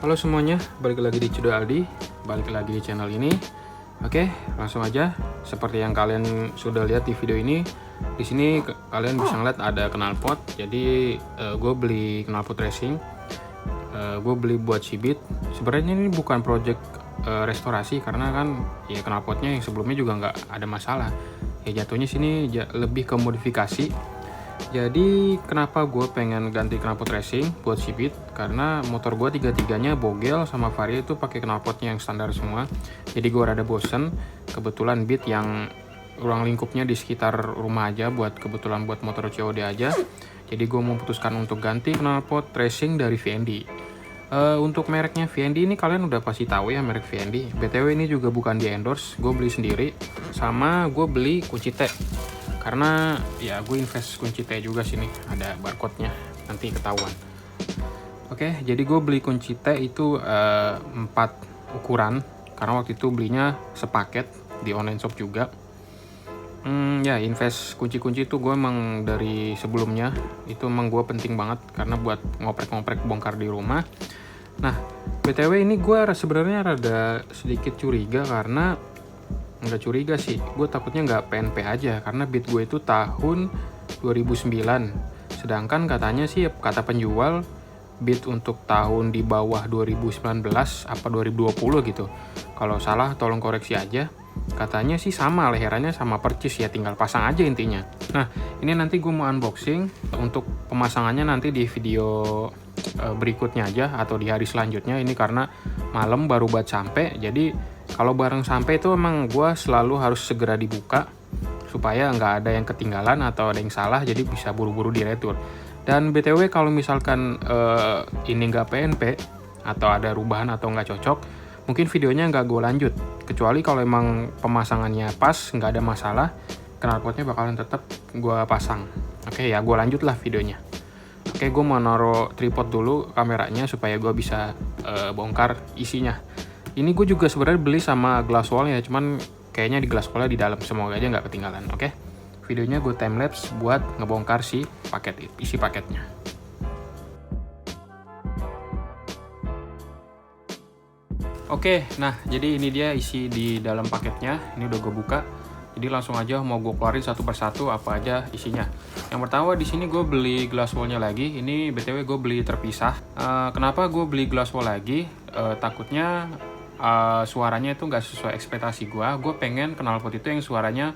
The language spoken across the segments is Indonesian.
Halo semuanya, balik lagi di Cido Aldi, balik lagi di channel ini. Oke, langsung aja. Seperti yang kalian sudah lihat di video ini, di sini kalian bisa ngeliat ada knalpot. Jadi gue beli knalpot racing, gue beli buat Cibit. Sebenarnya ini bukan project restorasi karena kan ya knalpotnya yang sebelumnya juga nggak ada masalah. Ya jatuhnya sini lebih ke modifikasi. Jadi kenapa gue pengen ganti knalpot racing buat Cibit, karena motor gue tiga-tiganya bogel sama Vario itu pakai knalpotnya yang standar semua. Jadi gue rada bosen. Kebetulan Beat yang ruang lingkupnya di sekitar rumah aja, kebetulan buat motor COD aja. Jadi gue memutuskan untuk ganti knalpot racing dari VND. Untuk mereknya VND ini kalian udah pasti tahu ya, merek VND. BTW ini juga bukan di endorse, gue beli sendiri. Sama gue beli kunci T, karena ya gue invest kunci T juga sini, ada barcode-nya, nanti ketahuan. Oke, jadi gue beli kunci T itu 4 ukuran, karena waktu itu belinya sepaket di online shop juga. Ya invest kunci-kunci itu gue emang dari sebelumnya, itu emang gue penting banget, karena buat ngoprek-ngoprek bongkar di rumah. Nah, BTW ini gue sebenarnya rada sedikit curiga, karena nggak curiga sih, gue takutnya nggak PNP aja, karena Beat gue itu tahun 2009, sedangkan katanya sih kata penjual Beat untuk tahun di bawah 2019 apa 2020 gitu. Kalau salah tolong koreksi aja. Katanya sih sama leherannya sama percis ya, tinggal pasang aja intinya. Nah, ini nanti gue mau unboxing. Untuk pemasangannya nanti di video berikutnya aja atau di hari selanjutnya. Ini karena malam baru buat sampai, jadi kalau barang sampai itu emang gue selalu harus segera dibuka supaya nggak ada yang ketinggalan atau ada yang salah, jadi bisa buru-buru diretur. Dan BTW kalau misalkan ini nggak PNP atau ada rubahan atau nggak cocok, mungkin videonya nggak gue lanjut. Kecuali kalau emang pemasangannya pas, nggak ada masalah, knalpotnya bakalan tetap gue pasang. Oke ya, gue lanjut lah videonya. Oke, gue mau naruh tripod dulu kameranya supaya gue bisa bongkar isinya. Ini gue juga sebenarnya beli sama glass wall ya, cuman kayaknya di glass wallnya di dalam, semoga aja nggak ketinggalan. Oke, videonya gue timelapse buat ngebongkar si isi paketnya. Oke, nah jadi ini dia isi di dalam paketnya. Ini udah gue buka. Jadi langsung aja mau gue keluarin satu persatu apa aja isinya. Yang pertama di sini gue beli glass wallnya lagi. Ini BTW gue beli terpisah. Kenapa gue beli glass wall lagi? Takutnya suaranya itu nggak sesuai ekspektasi gue. Gue pengen knalpot itu yang suaranya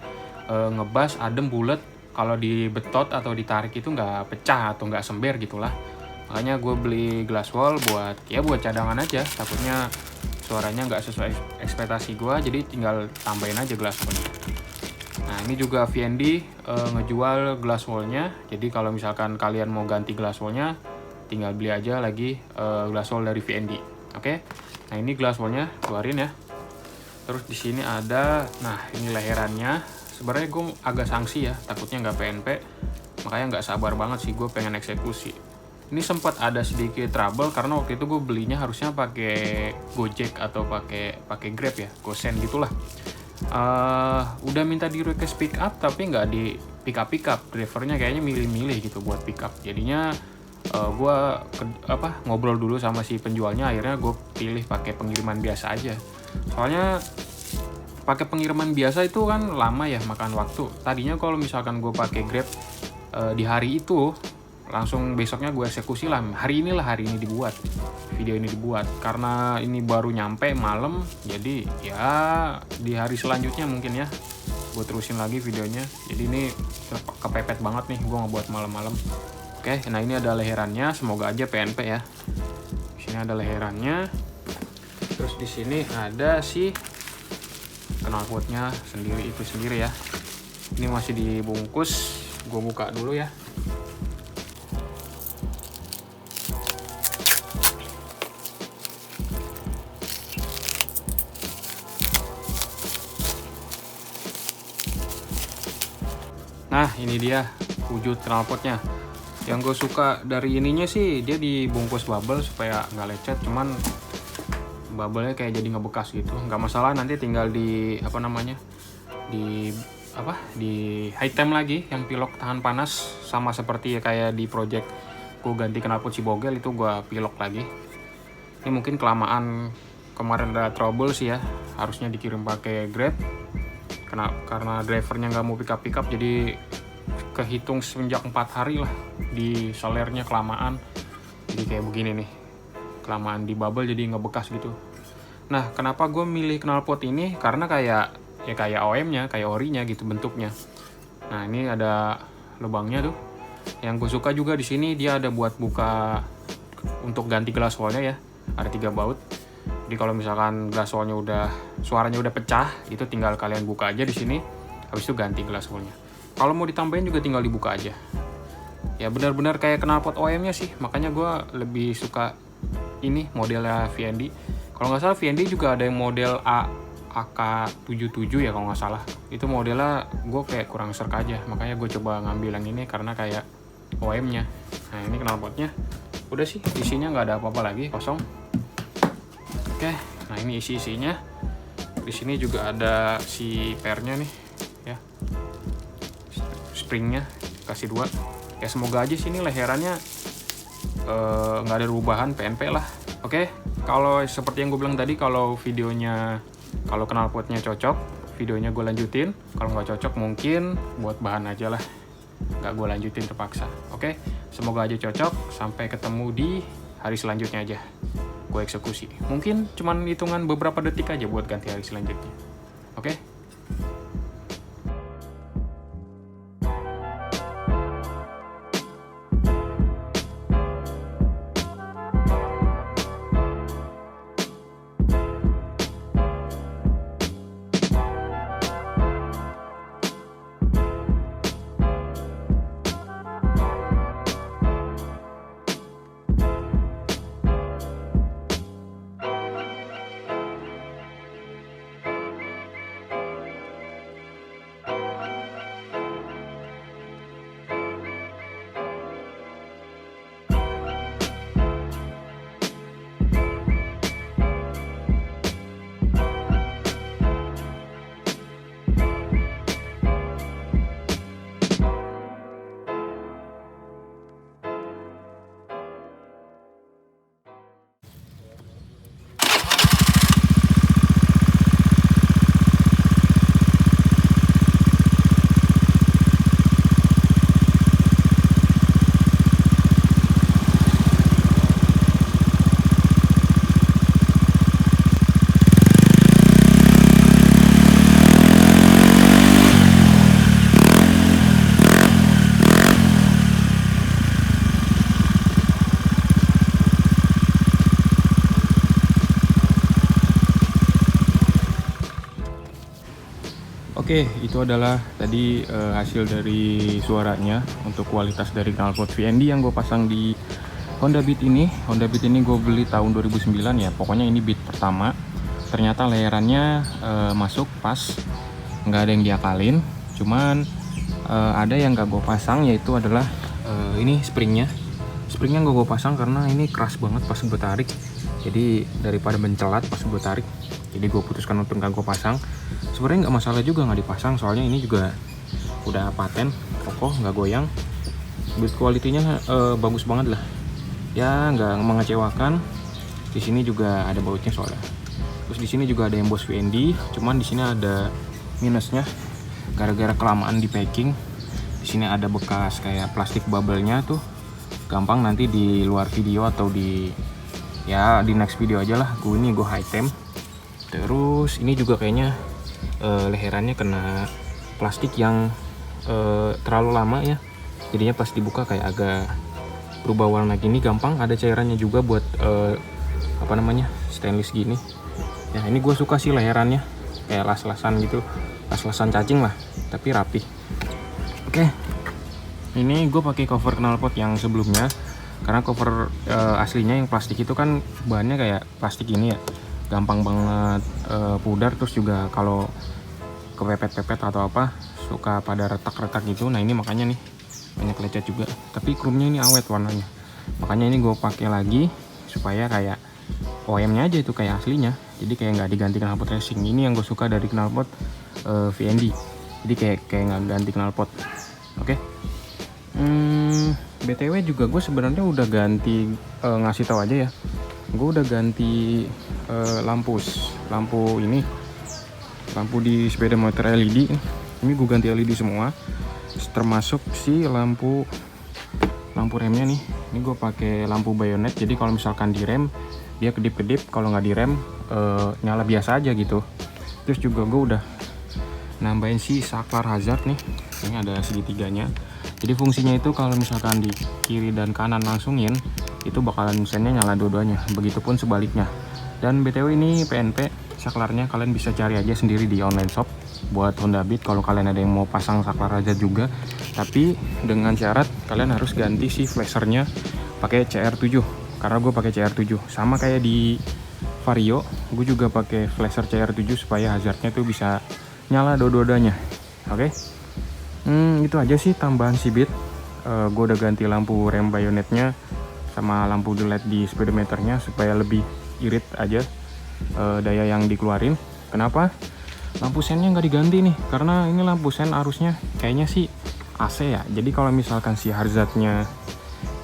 ngebas, adem, bulat. Kalau dibetot atau ditarik itu nggak pecah atau nggak sember gitulah. Makanya gue beli glass wall buat cadangan aja. Takutnya suaranya nggak sesuai ekspektasi gue, jadi tinggal tambahin aja glass wallnya. Nah ini juga VND ngejual glass wallnya. Jadi kalau misalkan kalian mau ganti glass wallnya, tinggal beli aja lagi glass wall dari VND. Oke. Nah ini glass wallnya, keluarin ya. Terus di sini ada, nah ini leherannya. Sebenarnya gue agak sanksi ya, takutnya nggak PNP. Makanya nggak sabar banget sih gue pengen eksekusi. Ini sempat ada sedikit trouble karena waktu itu gue belinya harusnya pakai Gojek atau pakai Grab ya, GoSend gitulah. Udah minta di request pick up tapi nggak di pick up. Drivernya kayaknya milih-milih gitu buat pick up. Jadinya gue ngobrol dulu sama si penjualnya, akhirnya gue pilih pakai pengiriman biasa aja. Soalnya pakai pengiriman biasa itu kan lama ya, makan waktu. Tadinya kalau misalkan gue pakai Grab di hari itu langsung besoknya gue eksekusi lah. Hari ini dibuat video ini dibuat, karena ini baru nyampe malam, jadi ya di hari selanjutnya mungkin ya gue terusin lagi videonya. Jadi ini kepepet banget nih gue ngebuat malam-malam. Oke, nah ini ada leherannya, semoga aja PNP ya. Di sini ada leherannya. Terus di sini ada si knalpotnya sendiri ya. Ini masih dibungkus, gue buka dulu ya. Nah ini dia wujud knalpotnya. Yang gue suka dari ininya sih, dia dibungkus bubble supaya nggak lecet, cuman bubble-nya kayak jadi ngebekas gitu. Nggak masalah, nanti tinggal di di high temp lagi, yang pilok tahan panas, sama seperti kayak di project gue ganti knalpot si bogel itu gue pilok lagi. Ini mungkin kelamaan kemarin ada trouble sih ya, harusnya dikirim pakai Grab. Karena drivernya nggak mau pick up, jadi kehitung semenjak 4 hari lah di solernya kelamaan. Jadi kayak begini nih, kelamaan di bubble jadi ngebekas gitu. Nah, kenapa gue milih knalpot ini? Karena kayak OM-nya, kayak orinya gitu bentuknya. Nah, ini ada lubangnya tuh. Yang gue suka juga di sini dia ada buat buka untuk ganti glass wall-nya ya. Ada 3 baut. Jadi kalau misalkan glass wall-nya suaranya udah pecah, itu tinggal kalian buka aja di sini. Habis itu ganti glass wall-nya. Kalau mau ditambahin juga tinggal dibuka aja. Ya benar-benar kayak knalpot OM-nya sih. Makanya gue lebih suka ini modelnya VND. Kalau nggak salah VND juga ada yang model AK77 ya kalau nggak salah. Itu modelnya gue kayak kurang serk aja. Makanya gue coba ngambil yang ini karena kayak OM-nya. Nah ini knalpotnya. Udah sih, isinya nggak ada apa-apa lagi, kosong. Oke, nah ini isi-isinya. Di sini juga ada si pernya nih, ya. Springnya kasih 2. Ya semoga aja sini leherannya nggak ada perubahan, PNP lah. Oke, kalau seperti yang gue bilang tadi, kalau knalpotnya cocok, videonya gue lanjutin. Kalau nggak cocok mungkin buat bahan aja lah, nggak gue lanjutin terpaksa. Oke, semoga aja cocok. Sampai ketemu di hari selanjutnya aja gue eksekusi. Mungkin cuman hitungan beberapa detik aja buat ganti hari selanjutnya. Oke. Oke, itu adalah tadi hasil dari suaranya untuk kualitas dari knalpot VND yang gue pasang di Honda Beat ini. Honda Beat ini gue beli tahun 2009 ya, pokoknya ini Beat pertama. Ternyata layerannya masuk pas, nggak ada yang diakalin. Cuman ada yang nggak gue pasang, yaitu adalah ini springnya. Springnya nggak gue pasang karena ini keras banget pas gue tarik. Jadi daripada mencelat pas gue tarik, jadi gue putuskan untuk nggak gue pasang. Sebenarnya nggak masalah juga nggak dipasang, soalnya ini juga udah paten, kokoh, nggak goyang. Build quality-nya bagus banget lah. Ya nggak mengecewakan. Di sini juga ada bautnya soalnya. Terus di sini juga ada emboss VND, cuman di sini ada minusnya gara-gara kelamaan di packing. Di sini ada bekas kayak plastik bubble-nya tuh. Gampang nanti di luar video atau di next video aja lah. Gue high temp. Terus ini juga kayaknya leherannya kena plastik yang terlalu lama ya. Jadinya pas dibuka kayak agak berubah warna gini. Gampang ada cairannya juga buat stainless gini. Ya ini gue suka sih leherannya kayak las-lasan gitu, las-lasan cacing lah, tapi rapi. Oke. Ini gue pakai cover knalpot yang sebelumnya. Karena cover aslinya yang plastik itu kan bahannya kayak plastik ini ya, gampang banget pudar. Terus juga kalau kepepet-pepet atau apa suka pada retak-retak gitu. Nah ini makanya nih banyak lecet juga, tapi chrome-nya ini awet warnanya. Makanya ini gue pakai lagi supaya kayak OM-nya aja itu kayak aslinya. Jadi kayak nggak diganti knalpot racing. Ini yang gue suka dari knalpot VND. Jadi kayak nggak ganti knalpot. Oke. BTW juga gue sebenarnya udah ganti, ngasih tahu aja ya. gue udah ganti lampu ini, lampu di sepeda motor LED. Ini gue ganti LED semua, termasuk si lampu remnya nih. Ini gue pakai lampu bayonet, jadi kalau misalkan direm dia kedip-kedip, kalau nggak direm nyala biasa aja gitu. Terus juga gue udah nambahin si saklar hazard nih, ini ada segitiganya. Jadi fungsinya itu kalau misalkan di kiri dan kanan langsungin, itu bakalan mesinnya nyala dua-duanya. Begitupun sebaliknya. Dan BTW ini PNP saklarnya kalian bisa cari aja sendiri di online shop buat Honda Beat kalau kalian ada yang mau pasang saklar hazard juga. Tapi dengan syarat kalian harus ganti si flashernya pakai CR7, karena gue pakai CR7 sama kayak di Vario. Gue juga pakai flasher CR7 supaya hazardnya tuh bisa nyala dua-duanya. Oke. Itu aja sih tambahan si Beat. Gue udah ganti lampu rem bayonetnya sama lampu LED di speedometernya supaya lebih irit aja daya yang dikeluarin. Kenapa lampu sennya nggak diganti nih? Karena ini lampu sen arusnya kayaknya sih AC ya. Jadi kalau misalkan si hazardnya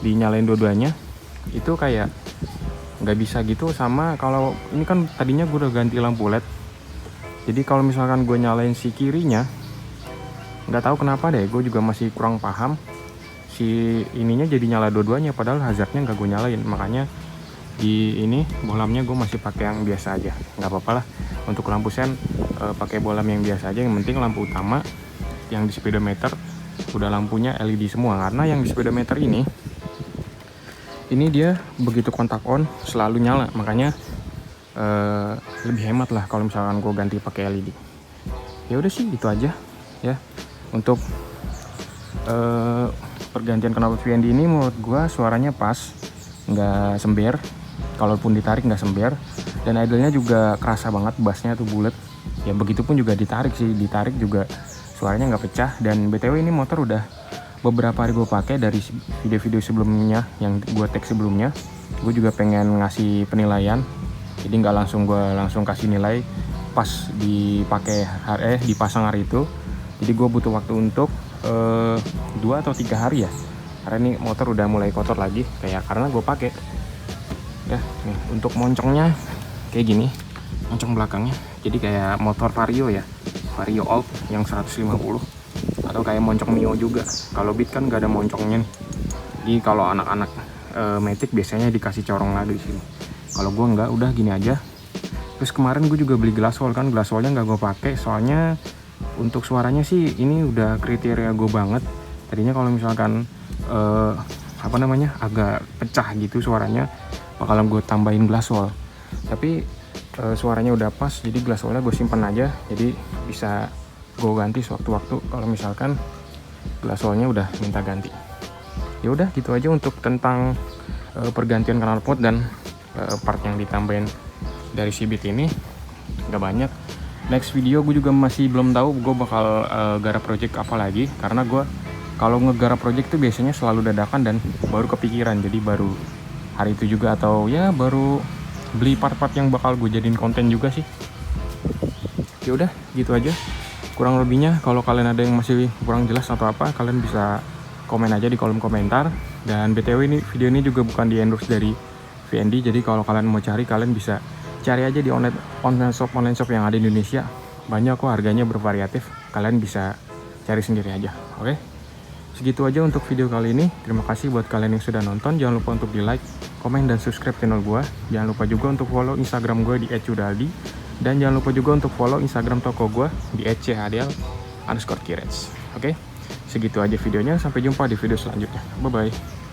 dinyalain dua-duanya itu kayak nggak bisa gitu. Sama kalau ini kan tadinya gue udah ganti lampu LED, jadi kalau misalkan gue nyalain si kirinya, nggak tahu kenapa deh, gue juga masih kurang paham, si ininya jadi nyala dua-duanya padahal hazardnya nggak gue nyalain. Makanya di ini bolamnya gue masih pakai yang biasa aja, nggak apa-apa lah. Untuk lampu sen pakai bolam yang biasa aja, yang penting lampu utama yang di speedometer udah lampunya LED semua. Karena yang di speedometer ini dia begitu kontak on selalu nyala, makanya lebih hemat lah kalau misalkan gue ganti pakai LED. Ya udah sih itu aja ya untuk pergantian knalpot VND ini. Menurut gue suaranya pas, nggak sember, kalaupun ditarik nggak sember, dan idle-nya juga kerasa banget, bassnya tuh bulat. Ya begitupun juga ditarik juga suaranya nggak pecah. Dan BTW ini motor udah beberapa hari gue pakai, dari video-video sebelumnya yang gue tag sebelumnya. Gue juga pengen ngasih penilaian, jadi nggak langsung kasih nilai pas dipasang hari itu. Jadi gue butuh waktu untuk 2 atau 3 hari ya, karena ini motor udah mulai kotor lagi karena gue pakai ya. Nih, untuk moncongnya kayak gini, moncong belakangnya jadi kayak motor Vario ya, Vario Old yang 150, atau kayak moncong Mio juga. Kalau Beat kan nggak ada moncongnya nih. Jadi kalau anak-anak Matic biasanya dikasih corong lagi di sini. Kalau gue nggak, udah gini aja. Terus kemarin gue juga beli glass wall, kan glass wallnya nggak gue pakai soalnya untuk suaranya sih ini udah kriteria gue banget. Tadinya kalau misalkan agak pecah gitu suaranya, bakalan gue tambahin glass wall. Tapi suaranya udah pas, jadi glass wallnya gue simpen aja. Jadi bisa gue ganti sewaktu-waktu kalau misalkan glass wallnya udah minta ganti. Ya udah gitu aja untuk tentang pergantian knalpot dan part yang ditambahin dari si Beat ini. Nggak banyak. Next video gue juga masih belum tahu gue bakal garap project apa lagi, karena gue kalau ngegarap project tuh biasanya selalu dadakan dan baru kepikiran. Jadi baru hari itu juga, atau ya baru beli part-part yang bakal gue jadiin konten juga sih. Ya udah gitu aja kurang lebihnya. Kalau kalian ada yang masih kurang jelas atau apa, kalian bisa komen aja di kolom komentar. Dan BTW ini video ini juga bukan di endorse dari VND, jadi kalau kalian mau cari, kalian bisa cari aja di online shop yang ada di Indonesia. Banyak kok, harganya bervariatif, kalian bisa cari sendiri aja. Oke, segitu aja untuk video kali ini. Terima kasih buat kalian yang sudah nonton. Jangan lupa untuk di like, komen, dan subscribe channel gue. Jangan lupa juga untuk follow Instagram gue di @cudaldi, dan jangan lupa juga untuk follow Instagram toko gue di @chdl_kirets. Oke, segitu aja videonya. Sampai jumpa di video selanjutnya. Bye bye.